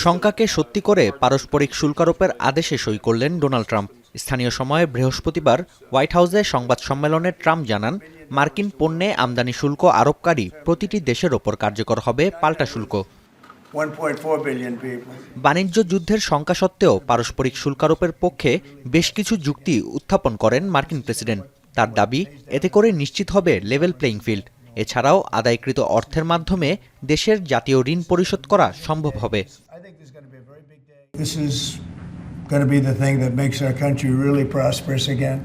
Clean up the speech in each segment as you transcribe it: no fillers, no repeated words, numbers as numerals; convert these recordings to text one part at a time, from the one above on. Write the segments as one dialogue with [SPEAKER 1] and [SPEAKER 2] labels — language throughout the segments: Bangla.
[SPEAKER 1] শঙ্কাকে সত্যি করে পারস্পরিক শুল্ক আরোপের আদেশে সই করলেন ডোনাল্ড ট্রাম্প। স্থানীয় সময়ে বৃহস্পতিবার হোয়াইট হাউসে সংবাদ সম্মেলনে ট্রাম্প জানান, মার্কিন পণ্যে আমদানি শুল্ক আরোপকারী প্রতিটি দেশের ওপর কার্যকর হবে পাল্টা শুল্ক। বাণিজ্য যুদ্ধের শঙ্কা সত্ত্বেও পারস্পরিক শুল্ক আরোপের পক্ষে বেশ কিছু যুক্তি উত্থাপন করেন মার্কিন প্রেসিডেন্ট। তার দাবি, এতে করে নিশ্চিত হবে লেভেল প্লেইং ফিল্ড। এছাড়াও আদায়কৃত অর্থের মাধ্যমে দেশের জাতীয় ঋণ পরিশোধ করা সম্ভব হবে।
[SPEAKER 2] Going to be the thing that makes our country really prosperous again,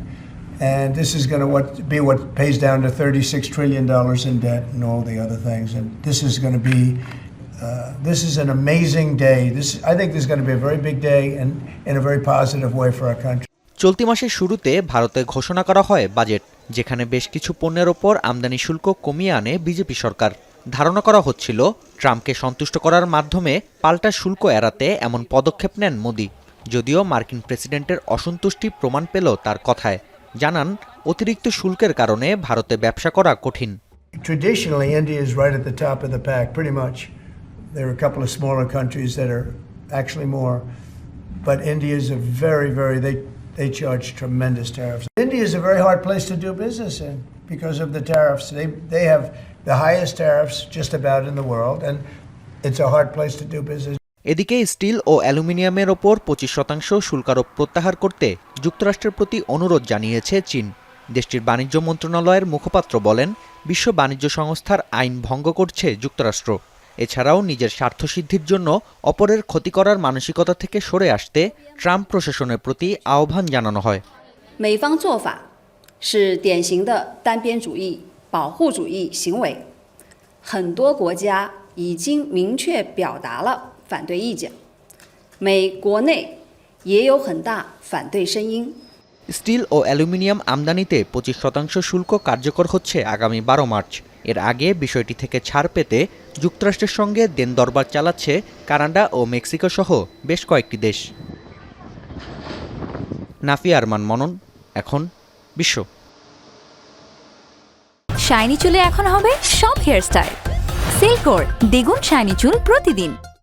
[SPEAKER 2] and this is going to be what pays down to $36 trillion in debt and all the other things. And this is going to be this is an amazing day. I think this is going to be a very big day and in a very positive way for our country.
[SPEAKER 1] চলতি মাসের শুরুতে ভারতে ঘোষণা করা হয় বাজেট, যেখানে বেশ কিছু পণ্যের ওপর আমদানি শুল্ক কমিয়ে আনে বিজেপি সরকার। ধারণা করা হচ্ছিল ট্রাম্পকে সন্তুষ্ট করার মাধ্যমে পাল্টা শুল্ক এড়াতে এমন পদক্ষেপ নেন মোদি। যদিও মার্কিন প্রেসিডেন্টের অসন্তুষ্টি প্রমাণ পেল তার কথায়। জানান, অতিরিক্ত শুল্কের কারণে ভারতে ব্যবসা করা কঠিন।
[SPEAKER 2] Traditionally, India is right at the top of the pack, pretty much. There are a couple of smaller countries that are actually more, but India is a they charge tremendous tariffs. India is a very hard place to do business in because of the tariffs. They have the highest tariffs just about in the world, and it's a hard place to do business.
[SPEAKER 1] এদিকে স্টিল ও অ্যালুমিনিয়ামের ওপর 25% শুল্কারোপ প্রত্যাহার করতে যুক্তরাষ্ট্রের প্রতি অনুরোধ জানিয়েছে চীন। দেশটির বাণিজ্য মন্ত্রণালয়ের মুখপাত্র বলেন, বিশ্ব বাণিজ্য সংস্থার আইন ভঙ্গ করছে যুক্তরাষ্ট্র। এছাড়াও নিজের স্বার্থসিদ্ধির জন্য অপরের ক্ষতি করার মানসিকতা থেকে সরে আসতে ট্রাম্প প্রশাসনের প্রতি আহ্বান জানানো হয়।
[SPEAKER 3] 美方做法是典型的单边主义、保护主义行为，很多国家已经明确表达了反对意见，美国内也有很大反对声音。
[SPEAKER 1] স্টিল ও অ্যালুমিনিয়াম আমদানিতে 25% শুল্ক কার্যকর হচ্ছে আগামী 12 মার্চ। এর আগে বিষয়টি থেকে ছাড় পেতে যুক্তরাষ্ট্রের সঙ্গে দেন দরবার চালাচ্ছে কানাডা ও মেক্সিকো সহ বেশ কয়েকটি দেশ। নাফিয়া আরমান মনন, এখন বিশ্ব।
[SPEAKER 4] শাইনি চুলে এখন হবে সব হেয়ারস্টাইল। সিল্কোর দ্বিগুণ শাইনি চুল প্রতিদিন।